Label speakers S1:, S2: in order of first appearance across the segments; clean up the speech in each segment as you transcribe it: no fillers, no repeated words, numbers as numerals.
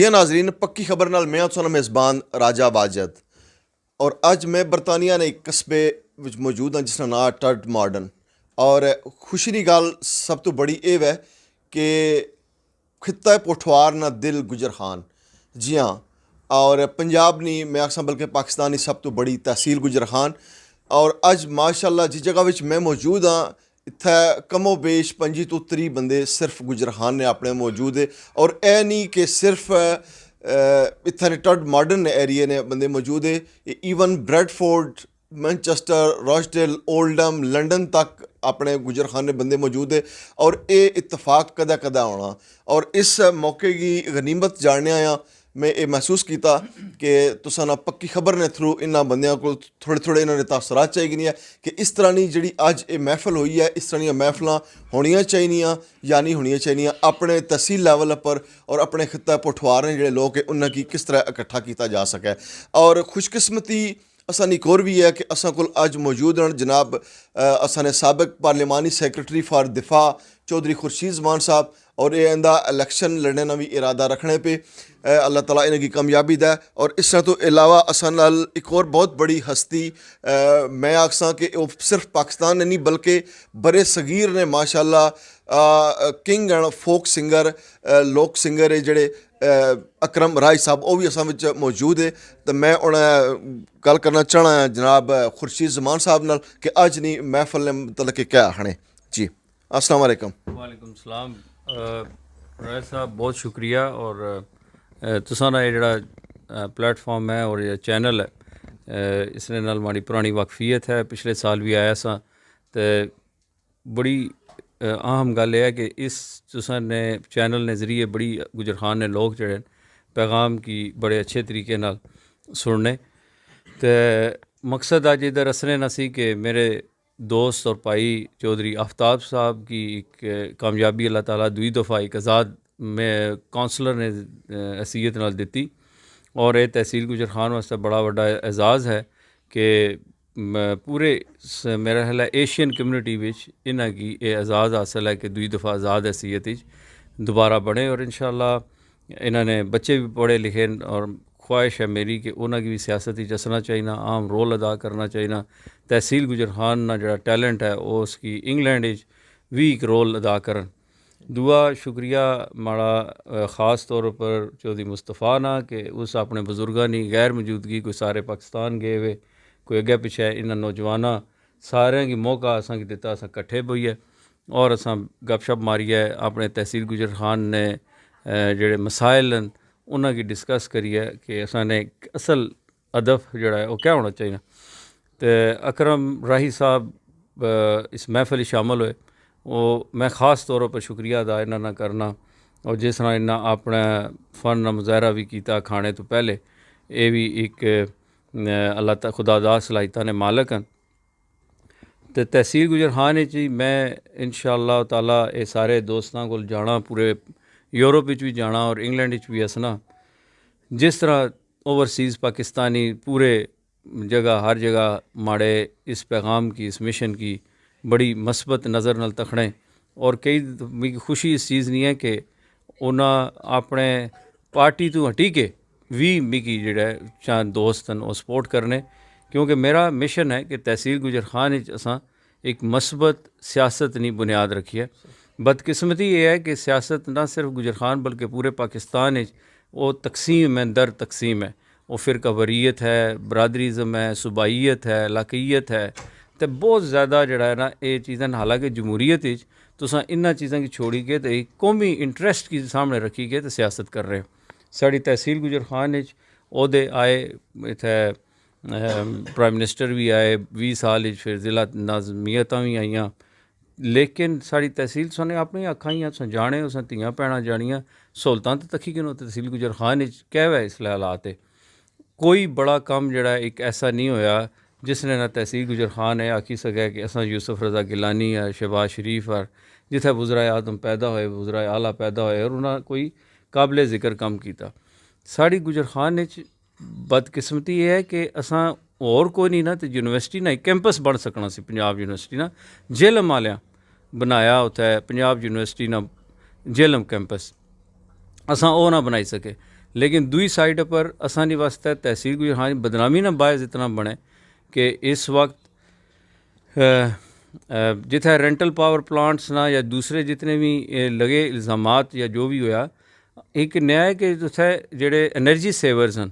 S1: जी हाँ नाजरीन, पक्की खबर नाल मैं तुहाडा मेज़बान राजा वाजिद और अज मैं बरतानिया ने एक कस्बे विच मौजूद हाँ जिसका नाम टड मॉडर्न। और खुशी की गल सब तो बड़ी ये है कि खिता पोठवार ना दिल गुजर खान। जी हाँ, और पंजाब नहीं मैं आखसा बल्कि पाकिस्तान की सब तो बड़ी तहसील गुजर खान। और अज माशाअल्लाह जिस जगह विच मैं मौजूद हाँ इत्थै कमो बेश 25 तो 30 बंदे सिर्फ गुजर खान ने अपने मौजूद है। और यह नहीं कि सिर्फ इत्थै टड मॉडर्न एरिए ने बंदे मौजूद है, even Bradford, Manchester, Rochdale, Oldham, London तक अपने गुजर खाने बंदे मौजूद है। और ये इतफाक कदा कदा होना और इस मौके की गनीमत जानने आया मैं ये महसूस किया कि तुसा ना पक्की खबर ने थ्रू इन्होंने बंदियां को थोड़े थोड़े इन्होंने तासरात चाहिए कि इस तरह की जी अज ये महफल हुई है, इस तरह महफल होनिया चाहिए या नहीं होनिया चाहिए अपने तहसील लैवल पर और अपने खिता पोठवार ने जोड़े लोग उन्हें किस तरह इकट्ठा किया जा सके। और खुशकिस्मती असा एक होर भी है कि असा को अज मौजूद हैं जनाब असा ने सबक पार्लिमानी सैक्रटरी फॉर दिफा चौधरी खुर्शीद ज़मान साहब और ये इंदा इलैक्शन लड़ने का भी इरादा रखने पे अल्लाह ताला इन्हें कामयाबी दे। और इस तो इलावा असा नाल एक और बहुत बड़ी हस्ती मैं आखसा कि वो सिर्फ पाकिस्तान ने नहीं बल्कि बड़े सगीर ने माशाअल्लाह किंग एंड फोक सिंगर लोक सिंगर है जोड़े अकरम राय साहब वो भी असा विच मौजूद है। तो मैं उन्हें गल करना चाहना है जनाब खुर्शीद ज़मान साहब नाल कि अज नहीं महफल ने मतलब कि क्या आखने। जी अस्सलाम वालेकुम।
S2: वालेकुम सलाम राय साहब, बहुत शुक्रिया। और तुसा ना ये जड़ा प्लेटफॉर्म है और ये चैनल है इसने नाल माड़ी पुरानी वाकफियत है, पिछले साल भी आया सा। तो बड़ी अहम गल है कि इस तुसा ने चैनल ने ज़रिए बड़ी गुजर खान ने लोग जड़े पैगाम की बड़े अच्छे तरीके नाल सुनने। तो मकसद अज इधर असने न सी कि मेरे दोस्त और भाई चौधरी आफ्ताब साहब की एक कामयाबी अल्लाह ताला दुई दफ़ा एक आज़ाद में कौंसलर ने हैसियत नाल दिती और ये तहसील गुजर खान वास्ते बड़ा बड़ा एजाज़ है कि पूरे मेरा ख्याल है एशियन कम्यूनिटी विच इन्हां की ये एजाज़ हासिल है कि दुई दफ़ा आज़ाद हैसियत दोबारा बने। और इंशाअल्लाह इन्होंने बच्चे भी पढ़े लिखे और ख्वाहिश है मेरी कि उन्होंने भी सियासत चसना चाहिए, आम रोल अदा करना चाहिए। तहसील गुजर खान ना जो टैलेंट है वो उसकी इंग्लैंड भी एक रोल अदा करन। दुआ शुक्रिया माड़ा ख़ास तौर पर चौधरी मुस्तफ़ा ना कि उस अपने बुजुर्गों की गैर मौजूदगी कोई सारे पाकिस्तान गए हुए कोई अगे पिछे इन्होंने नौजवाना सारे की मौका असा दिता, अस कट्ठे बोइए और असा गपशप मारिए अपने तहसील गुजर खान ने जोड़े मसाइल न उन्होंने डिस्कस करिए कि असा ने असल हदफ जोड़ा है वो क्या होना चाहिए। तो अकरम राही साहब इस महफिल शामिल हुए वो मैं ख़ास तौर पर शुक्रिया अदा इन्होंने करना। और जिस तरह इन्हें अपना फ़न मुजाहरा भी किया खाने तो पहले ये भी एक अल्लाह खुदादा सलाहियत ने मालक हैं। तो तहसील गुजर खान ही मैं इंशाअल्लाह ताला ये सारे दोस्तों को जाना, पूरे यूरोप भी जाना और इंग्लैंड भी हसना। जिस तरह ओवरसीज़ पाकिस्तानी पूरे जगह हर जगह माड़े इस पैगाम की इस मिशन की बड़ी मस्बत नज़र नाल तकने। और कई मिगी खुशी इस चीज़ नहीं है कि उन्हें अपने पार्टी तो हटी के भी मिगी जोड़ा चांद दोस्त वो सपोर्ट करने, क्योंकि मेरा मिशन है कि तहसील गुजर खान असा एक मस्बत सियासत नहीं बुनियाद रखी है। बदकिस्मती ये है कि सियासत ना सिर्फ गुजर खान बल्कि पूरे पाकिस्तान वो तकसीम है, दर तकसीम है। वो फ़िरका वरीयत है, बरादरीज़म है, सूबाइयत है, इलाक़ियत है। तो बहुत ज़्यादा जड़ा है ना ये चीज़ां, हालांकि जमहूरीयत तुसा इन्हां चीज़ों की छोड़ी के तो एक कौमी इंटरस्ट की सामने रखी के तो सियासत कर रहे हो। साड़ी तहसील गुजर खान ओहदे आए इत्थै प्राइम मिनिस्टर भी आए 20 साल फिर ज़िला नाज़मियत भी आईयां, लेकिन साड़ी तहसील साने अपनी अक्खां ही अस जाने उस धियां भैणां जानियां सहूलतां तो तक्की कि तहसील गुजर खान कैव है इसलै हालात कोई बड़ा कम जड़ा एक ऐसा नहीं होया जिसने ना तहसील गुजर खान है आखी सकै कि असा यूसुफ रज़ा गिलानी है, शहबाज शरीफ है, जिथे बुज़राए आदम पैदा होए, बुज़राए आला पैदा होए और उन्हें कोई काबिल ज़िक्र कम किया। साड़ी गुजर खान बदकिस्मती ये है कि असा होर कोई नहीं ना तो यूनिवर्सिटी ना एक कैंपस बन सकना सी। पंजाब यूनिवर्सिटी ना जेलम आलियां बनाया उत्थे पंजाब यूनिवर्सिटी ना जेलम कैंपस असा वो ना बनाई सके। लेकिन दूई साइड पर असानी वास्ते तहसील गुजरान बदनामी ना बायस इतना बने कि इस वक्त जिथे रेंटल पावर प्लांट्स ना या दूसरे जितने भी लगे इल्ज़ामात या जो भी होया, एक नया है कि उत्थे जेड़े एनर्जी सेवर्स हैं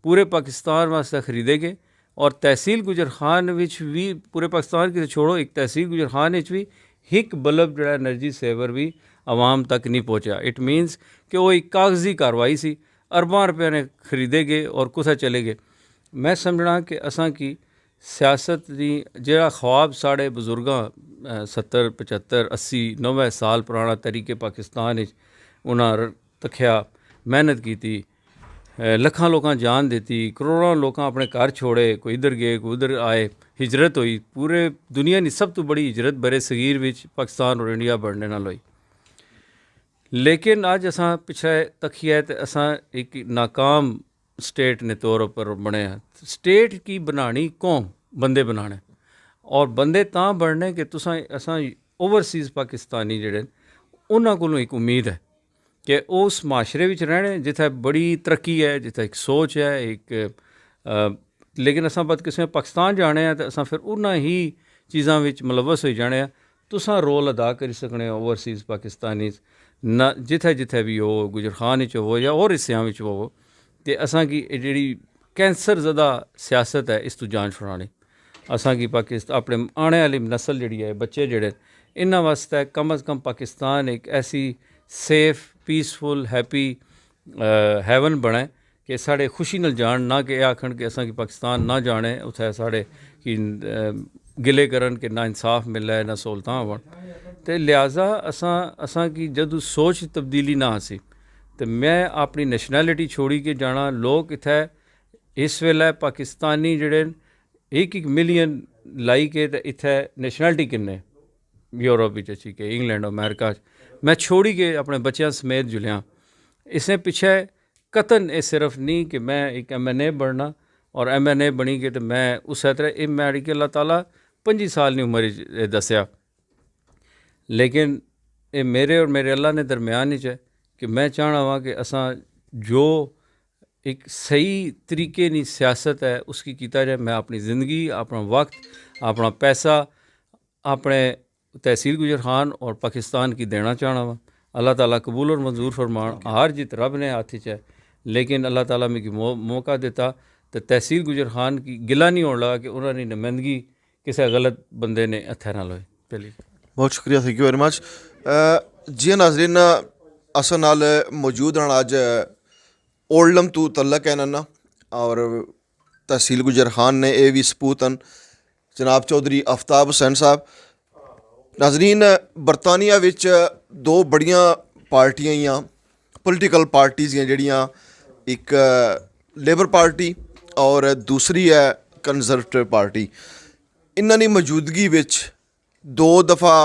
S2: पूरे पाकिस्तान वास्ते खरीदे गए और तहसील गुजर खान विच भी पूरे पाकिस्तान की तो छोड़ो, एक तहसील गुजर खान विच भी एक बल्ब जो एनर्जी सेवर भी आवाम तक नहीं पहुँचा। इट मीनस कि वो एक कागजी कार्रवाई सी, अरबां रुपये ने खरीदे गए और कुछ चले गए। मैं समझना कि असां की सियासत दी जेड़ा ख्वाब साढ़े बजुर्गां 70 75 80 90 साल पुराना तरीके पाकिस्तान उन्हें तक्या, मेहनत की, लखां लोकां जान देती, करोड़ों लोग अपने घर छोड़े, कोई इधर गए कोई उधर आए, हिजरत हुई, पूरे दुनिया की सब तो बड़ी हिजरत बरे सगीर विच पाकिस्तान और इंडिया बढ़ने नाल हुई। लेकिन अज असां पिछले तकिए तो असां एक नाकाम स्टेट ने तौर पर बने हैं। स्टेट की बनानी कौम बंदे बनाने और बंदे तां बनने कि तुसां असां ओवरसीज़ पाकिस्तानी जेह्ड़े उन्हां कोलों एक उम्मीद है कि उस माशरे विच रहने जिथे बड़ी तरक्की है, जिथे एक सोच है, एक लेकिन असां बदकिस्मत पाकिस्तान जाने हैं तो असां फिर उन्हां ही चीज़ां विच मुलवस होई जाने हैं। तुसां रोल अदा करी सकने ओवरसीज़ पाकिस्तानी ना जिथे जिथे भी हो, गुजर खान विच हो या होर हिस्सों विच हो, तो असां की जिहड़ी कैंसर ज़दा सियासत है इस तो जान छुड़ानी। असां की पाकिस्तान अपने आने वाली नस्ल जिहड़ी है, बच्चे जिहड़े इन्हां वास्ते कम अज़ कम पाकिस्तान एक ऐसी सेफ पीसफुल हैप्पी हैवन बने कि साढ़े खुशी नाल जान, ना कि आखन कि असां की पाकिस्तान ना जाने उत्थे साढ़े कि गिले करन कि ना इंसाफ मिले ना सहूलतां होवन। तो लिहाजा असां की जदों सोच तब्दीली ना आसी तो मैं अपनी नैशनैलिटी छोड़ी के जाना। लोग इत्थै इस वेले पाकिस्तानी जेह्ड़े 1 मिलियन लाई के ते इत्थै नैशनैलिटी किन्ने यूरोप विच अच्छी के इंग्लैंड अमेरिका मैं छोड़ी के अपने बच्चों समेत जुलिया। इसने पिछे कतन ये सिर्फ नहीं कि मैं एक MNA बनना और MNA बनी के तो मैं उस तरह ये मैं कि अल्लाह ताला 25 साल की उम्र दसिया, लेकिन ये मेरे और मेरे अल्लाह ने दरम्यान ही है कि मैं चाहना वा कि असा जो एक सही तरीके की सियासत है उसकी किया जाए। मैं अपनी ज़िंदगी, अपना वक्त, अपना पैसा अपने तहसील गुजर खान और पाकिस्तान की देना चाहना वा। अल्लाह ताला कबूल और मंजूर फरमान। हार जीत रब ने हाथ च है, लेकिन अल्लाह ताला मिगी मौका देता तो तहसील गुजर खान की गिला नहीं होने लगा कि उन्होंने नुमाइंदगी किसी गलत बंदे ने हथे ना लोए। पहली
S1: बहुत शुक्रिया, थैंक यू वेरी मच। जी नाजरीन, असन नाल मौजूद हैं अज ओल्डम तू तलक है ना और तहसील गुजर खान ने ये भी सपूत हैं जनाब चौधरी आफ्ताब हुसैन साहब। नाजरीन, बरतानिया विच 2 बड़ियां पार्टियां ही पोलिटिकल पार्टीज़ जड़ियाँ, एक लेबर पार्टी और दूसरी है कंजरवेटिव पार्टी। इन्हां दी मौजूदगी विच 2 दफ़ा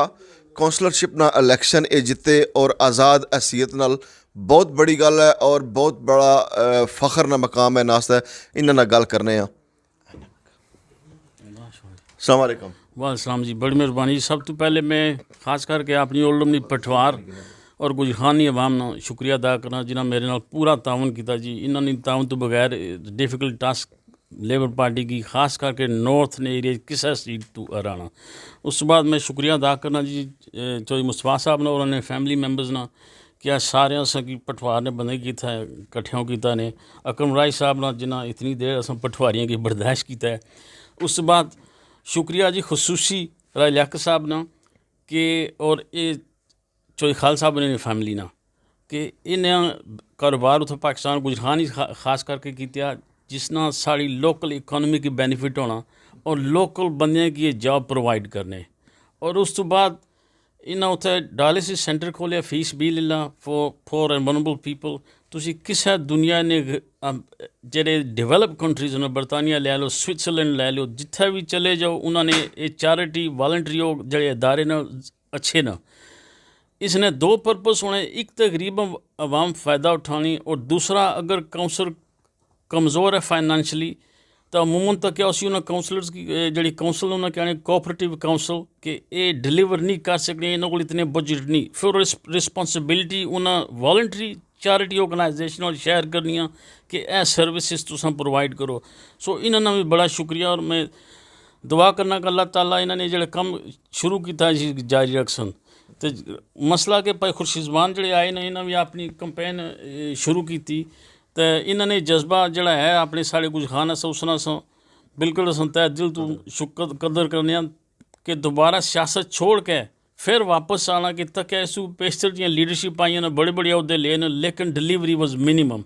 S1: कौंसलरशिप ना इलैक्शन ये जिते और आज़ाद हैसीयत नाल बहुत बड़ी गल है और बहुत बड़ा फ़ख्र ना मकाम है नास्ता। इन्हां नाल गल करने आ। अस्सलाम वालेकुम।
S3: वालेकुम जी, बड़ी मेहरबानी। सब तो पहले मैं खास करके अपनी ओल्डम दी पठवार और गुजरानी अवाम ना शुक्रिया अदा करना जिन्हें मेरे नाल पूरा ताउन किया जी। इन्होंने ताउन तो बगैर डिफिकल्ट टास्क लेबर पार्टी की खास करके नॉर्थ ने एरिया किसी सीट तो हराना। उस बाद मैं शुक्रिया अदा करना जी चौधरी मुस्तफा साहब ने और उन्होंने फैमिली मैंबर्स ना क्या सारे असा की पठवार ने बंदे किया है कट्ठियों किया ने अकरम राय साहब ना जिन्हें इतनी देर अस पठवारियों की बर्दाश्त किया है। उस बाद शुक्रिया जी खसूसी राय लियाकत साहब ना कि और ये चौधरी खाल साहब ने फैमिली ना कि इन्हें कारोबार उत्थे पाकिस्तान गुजरान ही खास करके किया जिसना साड़ी लोकल इकोनॉमी की बेनिफिट होना और लोकल बंदे की जॉब प्रोवाइड करने। और उस तो बाद इन्हें उत्थे डायलिसिस सेंटर खोलिया, फीस भी ले ला फॉर एंड वनरेबल पीपल। तुसी किसी दुनिया ने जेडे डिवेलप कंट्रीज़ ने बरतानिया ले लो, स्विट्जरलैंड ले लो, जिथे भी चले जाओ उन्होंने ये चैरिटी वॉलंटरी जोड़े अदारे न अच्छे न। इसने 2 पर्पस होने, एक तो गरीब आवाम फ़ायदा उठानी और दूसरा अगर काउंसल कमज़ोर है फाइनैंशली तो अमूमन तो क्या उसी उन्होंने काउंसलर्स की जी काउंसल उन्होंने कहने कोऑपरेटिव काउंसल कि ये डिलीवर नहीं कर सकते, इन्होंने को इतने बजट नहीं, फिर रिस्पॉन्सिबिलिटी उन्हें वॉलंटरी चैरिटी ऑर्गेनाइजेशन और शेयर करनियाँ कि ए सर्विसेज तुसां प्रोवाइड करो। सो इन्होंने भी बड़ा शुक्रिया और मैं दुआ करना कि अल्लाह ताला इन्होंने जो कम शुरू किया जारी रखसन। तो मसला कि भाई खुर्शीजबान जोड़े आए ने इन्होंने भी अपनी कंपेन शुरू की, तो इन्होंने जज्बा जोड़ा है अपने साढ़े कुछ खाना से उसना सो बिल्कुल अस तय दिल तो शुक्र कदर करने कि दोबारा सियासत छोड़ के फिर वापस आना कि तक ऐसू पेशतर दियाँ लीडरशिप आई ने बड़े बड़े अहदे ले न, लेकिन डिलीवरी वॉज मिनिमम।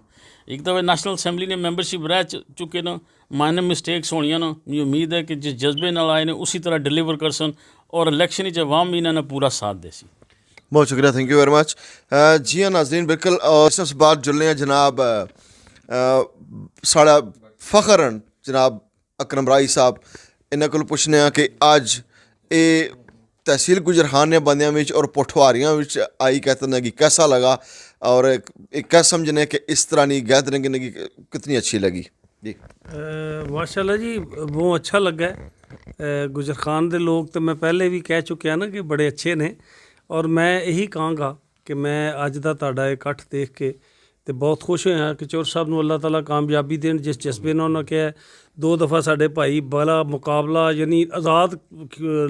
S3: एक दफ़ा नेशनल असैम्बली ने मैंबरशिप रह चुके न, माइनर मिसटेक्स होनियां न। मुझे उम्मीद है कि जिस जज्बे नाल आए ने उसी तरह डिलीवर कर सन और इलैक्शन अवाम भी इन्होंने पूरा साथ दे सी।
S1: बहुत शुक्रिया, थैंक यू वेरी मच। जी हाँ नाज़रीन, बिल्कुल और इस बात जुड़ने जनाब साढ़ा फ़ख्रन जनाब अकरम राई साहब इन्होंने को पुछने कि अज ये तहसील गुजर खान ने बंदियां विच और पोठवारियां विच आई कहते हैं कि कैसा लगा और एक क्या समझने कि इस तरह की गैदरिंग की कितनी अच्छी लगी जी?
S4: माशाल्लाह जी, बहुत अच्छा लगा है। गुजर खान दे लोग तो मैं पहले भी कह चुकिया ना कि बड़े अच्छे ने, और मैं यही कहांगा कि मैं अज दा तुहाडा इकट्ठ देख के तो बहुत खुश होया कि चौर साहब नूं अल्लाह ताला कामयाबी देन। जिस जज्बे नाल उन्होंने कहा 2 दफ़ा साढ़े भाई बड़ा मुकाबला यानी आज़ाद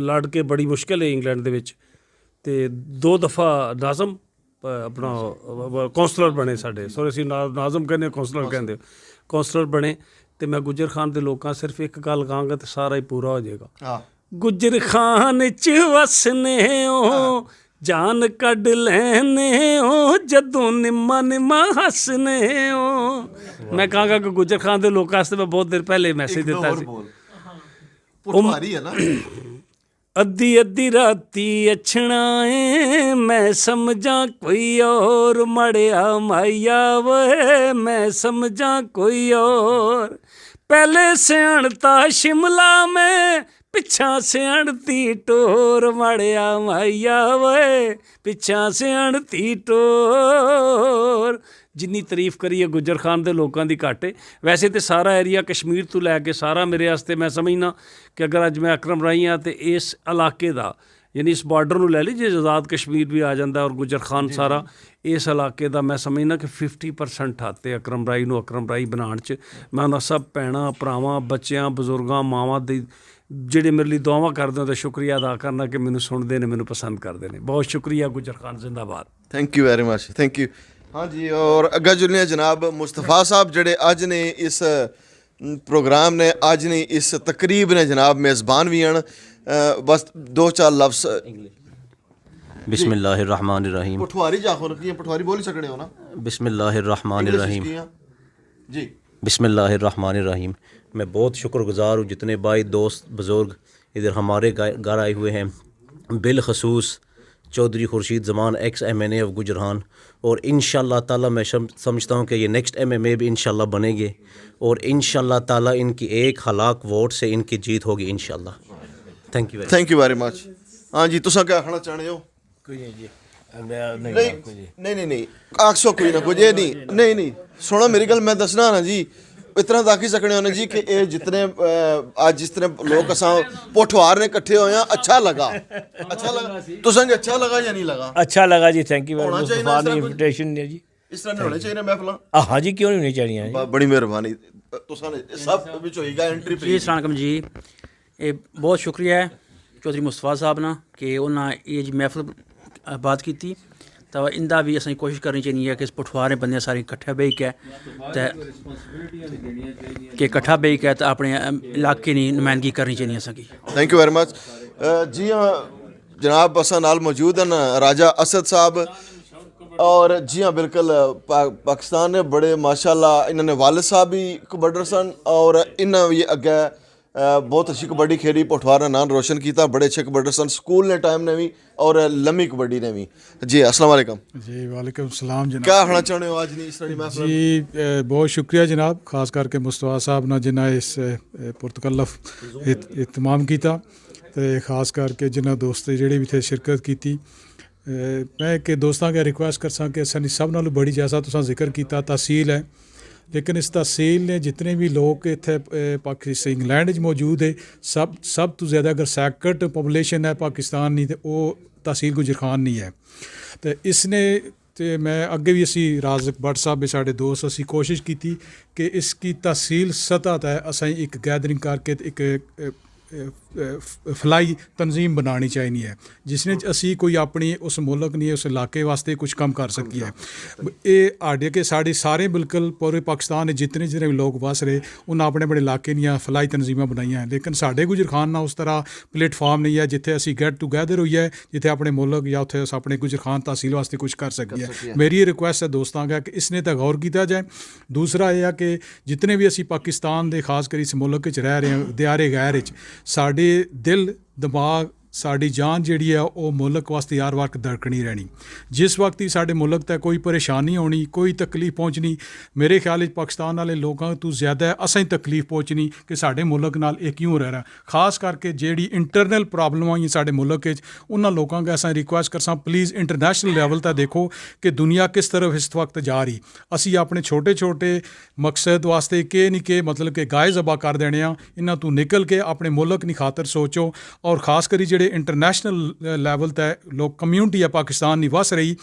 S4: लड़ के बड़ी मुश्किल है इंग्लैंड दे विच, ते 2 दफ़ा नाज़म अपना कौंसलर बने साढ़े, सॉरी असीं नाज़म कहने कौंसलर कहंदे, कौंसलर बने। तो मैं गुजर खान दे लोकां सिर्फ एक गल कहांगा तो सारा ही पूरा हो जाएगा। गुजर खान च वसने ओ जान कढ लैने ओ जदों निम्मा निम्मा हसने ओ। मैं कहांगा कि गुजर खान दे लोकां वास्ते मैं बहुत देर पहले मैसेज दिता सी। अद्धी अद्धी राती अछणाए मैं समझा कोई और मड़िया माइया वे मैं समझा कोई और। पहले से अणता शिमला में पिछा से अणती टोर मड़िया माइया वे पिछा से अणती टोर। जिन्नी तारीफ करिए गुजर खान दे लोगों की घट है। वैसे तो सारा एरिया कश्मीर तो लैके सारा मेरे वास्ते मैं समझना कि अगर अज मैं अकरम राई हाँ तो इस इलाके का यानी इस बॉर्डर में लै लीजिए आज़ाद कश्मीर भी आ जाता और गुजर खान सारा इस इलाके का मैं समझना कि 50% हाते अकरम राई नूं अकरम राई बनाने च। मैं उन्होंने सब भैणां भरावां बच्चों बजुर्गों मावां दी ਜਿਹੜੇ मेरे लिए दुआवां करते हो तो शुक्रिया अदा करना कि मैनू सुनते हैं मैनू पसंद करते हैं। बहुत शुक्रिया गुजर खान जिंदाबाद।
S1: Thank you very much, thank you. हाँ जी, और अग्गा जुलने जनाब मुस्तफ़ा साहब जड़े अज ने इस प्रोग्राम ने अज ने इस तकरीब ने जनाब मेज़बान भी हैं। बस 2-4 लफ्ज़
S5: बिस्मिल्लाहिर्रहमानिर्रहीम।
S1: पठवारी जाखो की पठवारी बोल सकते हो ना?
S5: बिस्मिल्लाहिर्रहमानिर्रहीम।
S1: जी
S5: बिस्मिल्लाहिर्रहमानिर्रहीम। मैं बहुत शुक्रगुज़ार हूँ जितने भाई दोस्त बुज़ुर्ग इधर हमारे घर आए हुए हैं, बिलखसूस चौधरी खुर्शीद ज़मान एक्स MNA ऑफ गुजरान, और इंशाअल्लाह ताला मैं समझता हूँ कि ये नेक्स्ट MMA भी इंशाअल्लाह बनेंगे और इंशाअल्लाह ताला इनकी 1 लाख वोट से इनकी जीत होगी इंशाअल्लाह।
S1: Thank you very much. हाँ जी, तुसा क्या आखना चाहते हो?
S6: कोई नहीं जी,
S1: नहीं आखसो कोई ना कुछ नहीं सुनो मेरी गल मैं दसना ना जी, इतना तो आखी सकने होने जी कि ये जितने आज जिस तरह लोग असा पोठवार ने इकट्ठे होए अच्छा लगा तुसें अच्छा लगा या नहीं लगा?
S6: अच्छा लगा जी, थैंक यू इन्विटेशन है जी।
S1: इस तरह होने चाहिए महफिल।
S6: हाँ जी, क्यों नहीं होनी चाहिए?
S1: बड़ी मेहरबानी तुसा ने सब विच होईगा एंट्री
S7: जी। अस्सलाम वालेकुम जी, ये बहुत शुक्रिया है चौधरी मुस्तफा साहब ना कि उन्हें ये जी महफिल बात की। तो इंदा भी असें कोशिश करनी चाहिए कि पठवारे बंदे सारे इकट्ठे बेही के इकट्ठा बेही के अपने इलाके की नुमाइंदगी करनी चाहिए असें।
S1: Thank you very much. जी हाँ जनाब असा नाल मौजूद हैं राजा असद साहब, और जी हाँ बिल्कुल पाकिस्तान ने बड़े माशाल्लाह इन्होंने वालिद साहब भी कबड्डर सन और इन्हें भी अगे बहुत अच्छी कबड्डी खेली, पठवार ने नाम रोशन किया, बड़े अच्छे कबड्डर सन स्कूल ने टाइम ने भी और लम्मी कबड्डी ने भी। जी अस्सलाम वालेकुम।
S8: जी वालेकुम सलाम जनाब।
S1: क्या कहना चाहते हो आज नहीं इस तरह?
S8: जी बहुत शुक्रिया जनाब, ख़ास करके मुस्तफा साहब ने जिन्हें इस पुरतकल्लफ इत्तमाम किया, तो ख़ास करके जिन्हें दोस्त जेह्ड़े भी थे शिरकत की। मैं कि दोस्तों के रिक्वेस्ट कर सा कि असां सब नालों बड़ी जैसा तुसां जिक्र किया तहसील है, लेकिन इस तहसील ने जितने भी लोग इत्थे पाकिस्तान इंग्लैंड मौजूद है सब तो ज़्यादा अगर सैकड़ पॉपूलेशन है पाकिस्तान की तो वो तहसील गुजर खान नहीं है। तो इसने ਤੇ ਮੈਂ ਅੱਗੇ ਵੀ ਅਸੀਂ ਰਾਜ਼ਕ ਭੱਟ ਸਾਹਿਬ ਵੀ ਸਾਡੇ ਦੋਸਤ ਅਸੀਂ ਕੋਸ਼ਿਸ਼ ਕੀਤੀ ਕਿ ਇਸ ਕੀ ਤਹਿਸੀਲ ਸਤਹ ਤੇ ਅਸੀਂ ਇੱਕ ਗੈਦਰਿੰਗ ਕਰਕੇ ਤੇ ਇੱਕ ਫਲਾਈ ਤਨਜ਼ੀਮ ਬਣਾਉਣੀ ਚਾਹੀਦੀ ਹੈ ਜਿਸ ਨੇ ਅਸੀਂ ਕੋਈ ਆਪਣੀ ਉਸ ਮੁਲਕ ਨਹੀਂ ਉਸ ਇਲਾਕੇ ਵਾਸਤੇ ਕੁਝ ਕੰਮ ਕਰ ਸਕੀਏ। ਇਹ ਆਡੇ ਕਿ ਸਾਡੇ ਸਾਰੇ ਬਿਲਕੁਲ ਪੂਰੇ ਪਾਕਿਸਤਾਨ ਦੇ ਜਿਤਨੇ ਵੀ ਲੋਕ ਵਸ ਰਹੇ ਉਹਨਾਂ ਆਪਣੇ ਆਪਣੇ ਇਲਾਕੇ ਦੀਆਂ ਫਲਾਈ ਤਨਜ਼ੀਮਾਂ ਬਣਾਈਆਂ ਹੈ ਲੇਕਿਨ ਸਾਡੇ ਗੁਜਰ ਖਾਨ ਨਾਲ ਉਸ ਤਰ੍ਹਾਂ ਪਲੇਟਫਾਰਮ ਨਹੀਂ ਹੈ ਜਿੱਥੇ ਅਸੀਂ ਗੈਟ ਟੂਗੈਦਰ ਹੋਈਏ ਜਿੱਥੇ ਆਪਣੇ ਮੁਲਕ ਜਾਂ ਉੱਥੇ ਆਪਣੇ ਗੁਜਰ ਖਾਨ ਤਹਿਸੀਲ ਵਾਸਤੇ ਕੁਝ ਕਰ ਸਕੀਏ। ਮੇਰੀ ਇਹ ਰਿਕੁਐਸਟ ਹੈ ਦੋਸਤਾਂ ਅੱਗੇ ਕਿ ਇਸ ਨੇ ਤਾਂ ਗੌਰ ਕੀਤਾ ਜਾਏ। ਦੂਸਰਾ ਇਹ ਹੈ ਕਿ ਜਿਤਨੇ ਵੀ ਅਸੀਂ ਪਾਕਿਸਤਾਨ ਦੇ ਖਾਸ ਕਰ ਇਸ ਮੁਲਕ 'ਚ ਰਹਿ ਰਹੇ ਹਾਂ ਦਿਆਰੇ ਗੈਰ ਵਿੱਚ ਸਾਡੇ ਦਿਲ ਦਿਮਾਗ ਸਾਡੀ ਜਾਨ ਜਿਹੜੀ ਹੈ ਉਹ ਮੁਲਕ ਵਾਸਤੇ ਹਰ ਵਕਤ ਧੜਕਣੀ ਰਹਿਣੀ। ਜਿਸ ਵਕਤ ਹੀ ਸਾਡੇ ਮੁਲਕ 'ਤੇ ਕੋਈ ਪਰੇਸ਼ਾਨੀ ਹੋਣੀ ਕੋਈ ਤਕਲੀਫ ਪਹੁੰਚਣੀ ਮੇਰੇ ਖਿਆਲ ਵਿੱਚ ਪਾਕਿਸਤਾਨ ਵਾਲੇ ਲੋਕਾਂ ਤੋਂ ਜ਼ਿਆਦਾ ਅਸਾਂ ਹੀ ਤਕਲੀਫ ਪਹੁੰਚਣੀ ਕਿ ਸਾਡੇ ਮੁਲਕ ਨਾਲ ਇਹ ਕਿਉਂ ਰਹਿ ਰਿਹਾ। ਖਾਸ ਕਰਕੇ ਜਿਹੜੀ ਇੰਟਰਨਲ ਪ੍ਰੋਬਲਮਾਂ ਹੋਈਆਂ ਸਾਡੇ ਮੁਲਕ ਵਿੱਚ ਉਹਨਾਂ ਲੋਕਾਂ ਦਾ ਅਸਾਂ ਰਿਕੁਐਸਟ ਕਰਸਾਂ ਪਲੀਜ਼ ਇੰਟਰਨੈਸ਼ਨਲ ਲੈਵਲ 'ਤੇ ਦੇਖੋ ਕਿ ਦੁਨੀਆ ਕਿਸ ਤਰਫ ਇਸ ਵਕਤ ਜਾ ਰਹੀ। ਅਸੀਂ ਆਪਣੇ ਛੋਟੇ ਛੋਟੇ ਮਕਸਦ ਵਾਸਤੇ ਕਿ ਨਹੀਂ ਕਿ ਮਤਲਬ ਕਿ ਗਾਏ ਜ਼ਬਾ ਕਰ ਦੇਣੇ ਆ ਇਹਨਾਂ ਤੋਂ ਨਿਕਲ ਕੇ ਆਪਣੇ ਮੁਲਕ ਦੀ ਖਾਤਰ ਸੋਚੋ। ਔਰ ਖਾਸ ਕਰੀ ਜਿਹੜੇ ਇੰਟਰਨੈਸ਼ਨਲ ਲੈਵਲ 'ਤੇ ਲੋਕ ਕਮਿਊਨਿਟੀ ਹੈ ਪਾਕਿਸਤਾਨ ਦੀ ਵਸ ਰਹੀ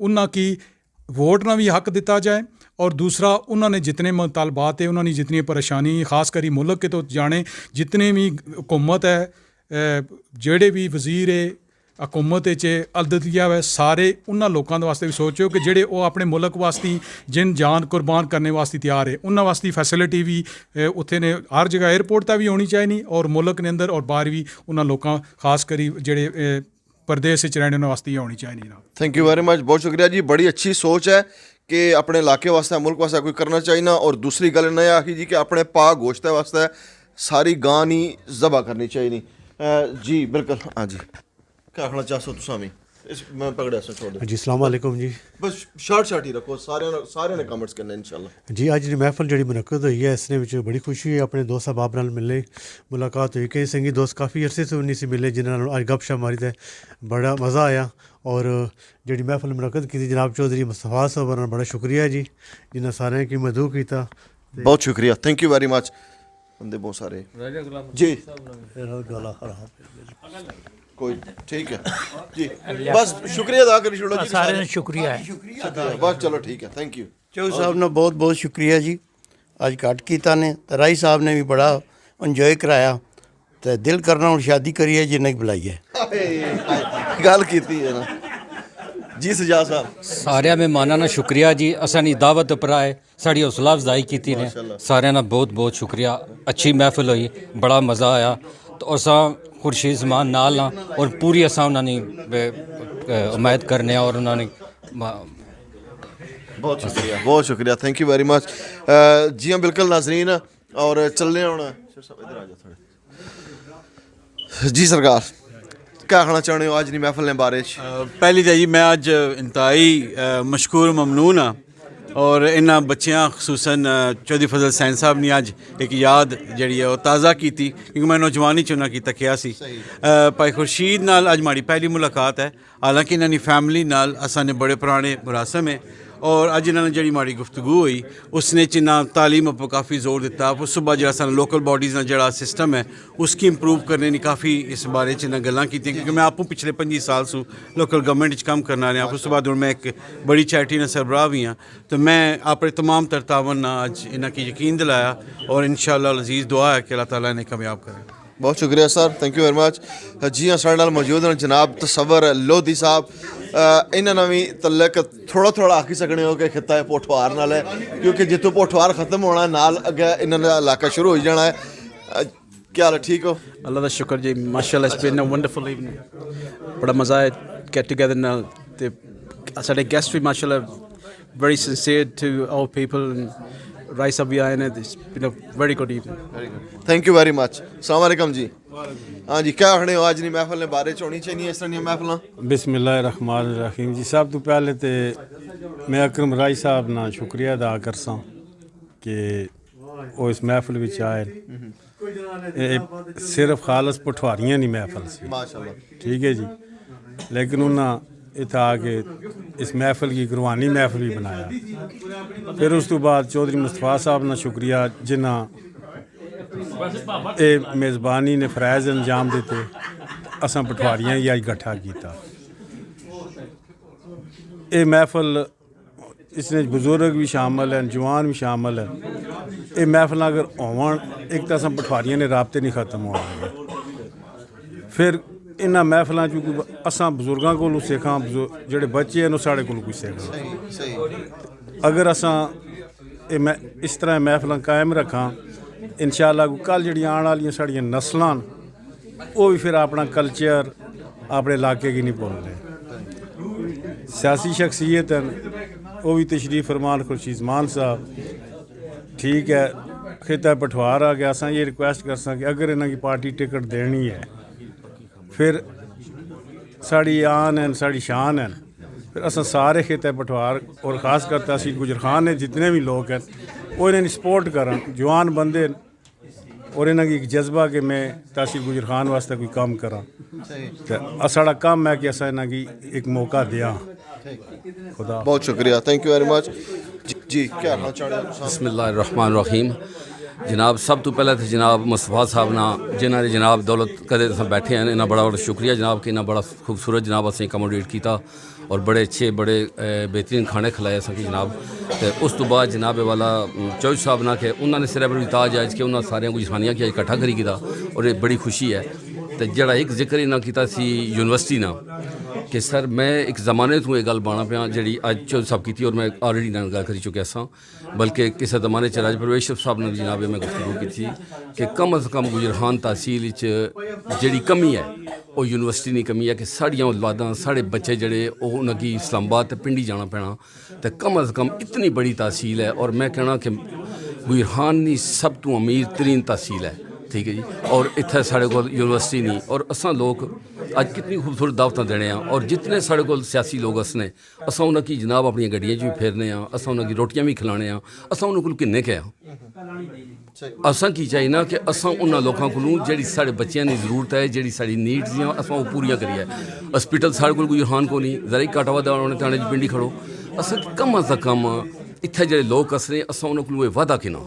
S8: ਉਹਨਾਂ ਕੀ ਵੋਟ ਨਾਲ ਵੀ ਹੱਕ ਦਿੱਤਾ ਜਾਏ। और दूसरा उन्होंने जितने मुतालबात है उन्होंने जितनी परेशानी खास करी मुल्क के तो जाने जितने भी हुकूमत है जेड़े भी वजीर है हुकूमत अदतिया है सारे उन्होंने लोगों वास्ते भी सोचो कि जेड़े वो अपने मुल्क वास्ते जिन जान कुर्बान करने वास्ते तैयार है उन्होंने वास्ते फैसिलिटी भी उत्थे ने हर जगह एयरपोर्ट तक भी होनी चाहिए और मुल्क के अंदर और बाहर भी उन्होंने लोगों खास करी जेड़े प्रदेश रहने वास्ते होनी चाहिए।
S1: थैंक यू वेरी मच, बहुत शुक्रिया जी। बड़ी अच्छी सोच है कि अपने इलाके वास्ते मुल्क वास्ते कोई करना चाहिए ना। और दूसरी गल इन्हें आखी जी कि अपने पा गोश्त वास्ते सारी गां नहीं ज़बा करनी चाहिए। जी बिल्कुल, हाँ जी क्या आखना चाहो तुम? इस मैं पकड़िया छोड़ दो
S9: जी। अस्सलाम वालेकुम जी।
S1: बस शार्ट ही रखो, सारे ने कमेंट्स करने इंशाल्लाह
S9: जी। अज दी महफल जी मुनक्कद हुई है इसने विच बड़ी खुशी है अपने दोस्त अहबाब नाल मिले मुलाकात हुई कई संगी दोस्त काफ़ी अरसे से नहीं सी मिले जिन्होंने अज गपशप मारी ते बड़ा मज़ा आया। और जी महफल मुनक्कद की जनाब चौधरी मुस्तफा साहब होरें बड़ा शुक्रिया जी जिन्हें सारे की मदू किया।
S1: बहुत शुक्रिया, थैंक यू वेरी मच। बंदे बहुत सारे जी कोई ठीक है जी, बस शुक्रिया अदा करी छोड़ो जी
S10: सारे शुक्रिया है
S1: बस चलो ठीक है, थैंक यू।
S11: चौधरी साहब ने बहुत बहुत शुक्रिया जी अज घट किया ने तो राई साहब ने भी बड़ा इंजॉय कराया तो दिल करना हूँ शादी करिए जिन्हें बुलाई है
S1: गल की है ना जी। सजा साहब
S12: सारे मेहमाना ना शुक्रिया जी असानी दावत पर आए साड़ी हौसला अफजाई की ने सारे ना बहुत बहुत शुक्रिया। अच्छी महफिल हुई बड़ा मज़ा आया तो असा खुर्शीद जमान नाल ना और पूरी असा उन्होंने उम्मीद करने और उन्होंने
S1: बहुत शुक्रिया, थैंक यू वेरी मच। जी हाँ बिल्कुल नाजरीन और चलने होना जी सरकार क्या आखना चाहते हो आज की महफल ने बारे?
S13: पहली तो जी मैं अज इंतहाई मशकूर ममनून हाँ और इन्होंने बच्चों खसूसन चौधरी फजल सैन साहब ने अज एक याद जी है ताज़ा की क्योंकि मैं नौजवानी च उन्होंने की किया भाई खुर्शीद नाल अज माड़ी पहली मुलाकात है। हालांकि इन्होंने फैमिली नाल असाने बड़े पुराने मुरासम है और अज इन्होंने जी माड़ी गुफ्तगू हुई उसने चिन्ना तालीम पर काफ़ी जोर दिता। उस तो बाद जो लोकल बॉडीज़ का जोड़ा सिस्टम है उसकी इंप्रूव करने की काफ़ी इस बारे च गल्लां की क्योंकि मैं आपू पिछले 25 साल सू लोकल गवर्नमेंट कम करना रहा। उस तो बाद मैं एक बड़ी चैरिटी ने सरबराह भी हाँ तो मैं अपने तमाम तरतावन अज इन्हों की यकीन दिलाया और इंशाअल्लाह अज़ीज़ दुआ है कि अल्लाह ताला इन्हें कामयाब करे।
S1: बहुत शुक्रिया sir, thank you very much. जी हाँ साढ़े नाल मौजूद हैं जनाब तसव्वुर लोधी साहब। इन्होंने भी तलक थोड़ा थोड़ा आखी सकने हो कि खिता है पोठवार नाल है क्योंकि जितों पोठवार खत्म होना नाल अगे इन्होंने इलाका शुरू हो जाना है। क्या हाल है, ठीक हो?
S7: अल्लाह का शुक्र जी माशाअल्लाह it's been a wonderful evening बड़ा मज़ा है गेट टुगेदर नाल ते साडे गेस्ट भी माशाअल्लाह very sincere to all people Rais साहब भी आए ने it's been a very good evening.
S1: Thank you very much. अस्सलाम वालेकुम जी। हाँ जी क्या आखने हो आज की महफल ने बारे च होनी चाहिए इस तरह महफल?
S14: बिस्मिल्लाहिर्रहमानिर्रहीम जी। सब तो पहले तो मैं अकरम राई साहब ना शुक्रिया अदा करसा कि वो इस महफल में आए। सिर्फ खालस पठवारियां नहीं महफल सी
S1: माशाअल्लाह,
S14: ठीक है जी, लेकिन उन्हें इतना आके इस महफल की गुरबानी महफल भी बनाया। फिर उस तो बाद चौधरी मुस्तफा साहब ना शुक्रिया जिन्ना ये मेज़बानी ने फ़राइज़ अंजाम दिते असां पठवारियां ही अज इकट्ठा किया। ये महफल इसने बुजुर्ग भी शामिल हैं, जवान भी शामिल हैं। ये महफल अगर होवन एक तो असां पटवारियों ने राबते नहीं खत्म होने, फिर इन्हां महफलों च असां बुजुर्गों को सीखां, जेह्ड़े बच्चे हैं साढ़े को कुछ सीखां। अगर असां इस तरह महफल कायम रखां, इंशाअल्लाह कल जड़ियां आने वाली साड़ियां नस्लां वो भी फिर अपना कल्चर अपने इलाके की नहीं भुलने। सियासी शख्सियत हैं वो भी तशरीफ फरमान खुर्शीद मान साहब, ठीक है, खिता पठवार आ गया। असां ये रिक्वेस्ट कर सकें अगर इन्हों की पार्टी टिकट देनी है, फिर साड़ी आन है, साड़ी शान है, फिर असां सारे खिता पठवार और ख़ास कर तहसील गुजर खान ने जितने भी लोग हैं वो इन्हें सपोर्ट करन, जवान बंदे और इन्हों की एक जज्बा कि मैं तहसील गुजर खान वास्ते कोई काम करा, तो साड़ा काम है कि असां इन्हों की एक मौका दिया। खुदा
S1: बहुत शुक्रिया, थैंक यू वेरी मच जी। क्या हाल चाल है?
S15: बिस्मिल्लाहिर्रहमानिर्रहीम। जनाब सब तो पहले तो जनाब मुस्तफा साहब ना जिन्होंने जनाब दौलत कदे अस बैठे हैं, इन्ना बड़ा बड़ा शुक्रिया जनाब कि इन्ना बड़ा खूबसूरत जनाब असें अकोमोडेट किया और बड़े अच्छे बड़े बेहतरीन खाने खिलाए असें जनाब। तो उस तो बाद जनाब वाला चौधरी साहब ना कि उन्होंने सिर पर भी ताज अज के उन्होंने सारे गुजरानियां कि अज इकट्ठा करी किया और ये बड़ी खुशी है। तो जड़ा एक जिक्र इन्हें किया यूनिवर्सिटी ना कि सर मैं एक ज़माने तो ये गल बाना पाया जी अज चौधरी साहब की और मैं ऑलरेडी गल करी चुकिया सा, बल्कि किसी ज़माने राज परवेश साहब ने जनाब मैं गुफ्तगू की थी कि कम अज़ कम गुजरहान तहसील जी कमी है वो यूनिवर्सिटी की कमी है कि साड़ियाँ औलादां साढ़े बच्चे जड़े उन्होंने इस्लामाबाद पिंडी जाना पैना, तो कम अज़ कम इतनी बड़ी तहसील है और मैं कहना कि गुजरहान की सब तो अमीर तरीन तहसील है, ठीक है जी। और इत्थे साढ़े को यूनिवर्सिटी नहीं और असां लोग अज कितनी खूबसूरत दावतां देने और जितने साढ़े को सियासी लोग असने असां उन्होंने जनाब अपनी गड्डियां च भी फेरने असां उन्होंने रोटियां भी खिलाने असां उन्होंने कोल किन्ने के असां की चाहिए ना कि असां उन्होंने लोगों को जी साढ़े बच्चों की जरूरत है, जी साड़ी नीड्स हैं असां वो पूरियां करिए। हॉस्पिटल साढ़े को गुजरहान को नहीं, जरा ही काटावा दाने थाने पिंडी खड़ो, असां कम अज़ कम इत्थे जे लोग असने असां उन्होंने को वादा किना,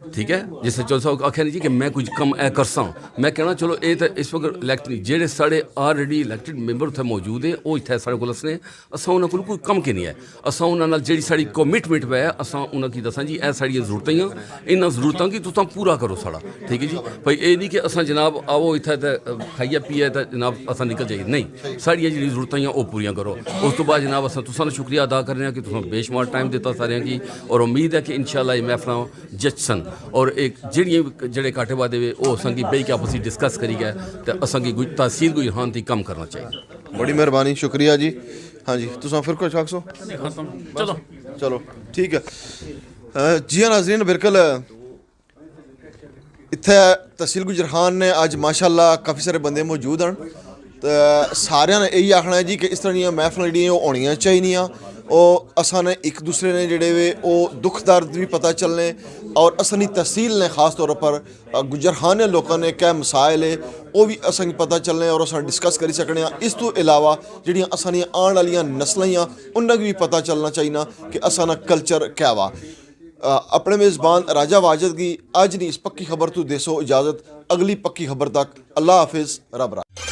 S15: ठीक है। जिस चौधरी साहब आख्या नहीं जी कि मैं कुछ कम ए करसा, मैं कहना चलो ये तो इस वक्त इलैक्ट नहीं, जेह्ड़े साढ़े ऑलरेडी इलैक्टेड मैंबर उत्थे मौजूद है वो इत्थे साढ़े कोल असने असां उन्हां कोल कोई कम के नहीं है। असां उन्हां नाल जेह्ड़ी साढ़ी कमिटमेंट है असां उन्हां की दसां जी ए साढ़ियां जरूरतां ही इन्हां जरूरतां की तुसां पूरा करो साढ़ा, ठीक है जी। भाई ये नहीं कि असां जनाब आओ इत्थे ते खाइए पिए ते जनाब असां निकल जाइए, नहीं, साढ़ियां जेह्ड़ी जरूरतां हैं वो पूरियां करो। उस तो बाद जनाब असां तुसां शुक्रिया अदा करने कि तुसां बेशुमार टाइम दिता सारें की और उम्मीद है कि इंशाअल्लाह ये महफलां जचसन और एक जेह्ड़े घाटे वादे वो असांगी बेही के आपस डिस्कस करी गए तो असांगी तहसील गुजरान थी कम करना चाहिए।
S1: बड़ी मेहरबानी, शुक्रिया जी। हाँ जी, तुम फिर कुछ आखो?
S3: चलो
S1: चलो ठीक है जी। हाँ नाज़रीन, बिल्कुल इत्थे तहसील गुजरान ने अज माशाअल्लाह काफ़ी सारे बंदे मौजूद हैं, तो सारिਆਂ ने यही आखना है जी कि इस तरह ਦੀਆਂ महफिलां ਜਿਹੜੀਆਂ ਹੋਣੀਆਂ ਚਾਹੀਦੀਆਂ और असां ने एक दूसरे ने जड़े वे वो दुख दर्द भी पता चलने और असनी तहसील ने ख़ास तौर पर गुजरहान लोगों ने क्या मसाइल है वो भी असां पता चलने और असां डिस्कस करी सकने। इस तो इलावा ਜਿਹੜੀਆਂ असां आने वाली नस्लें उन्हें भी पता चलना चाहिए कि असां कल्चर क्या वा। अपने मेज़बान राजा वाजिद की अज नहीं इस पक्की खबर तो देसो इजाज़त, अगली पक्की खबर तक अल्लाह हाफिज़, रब राखा।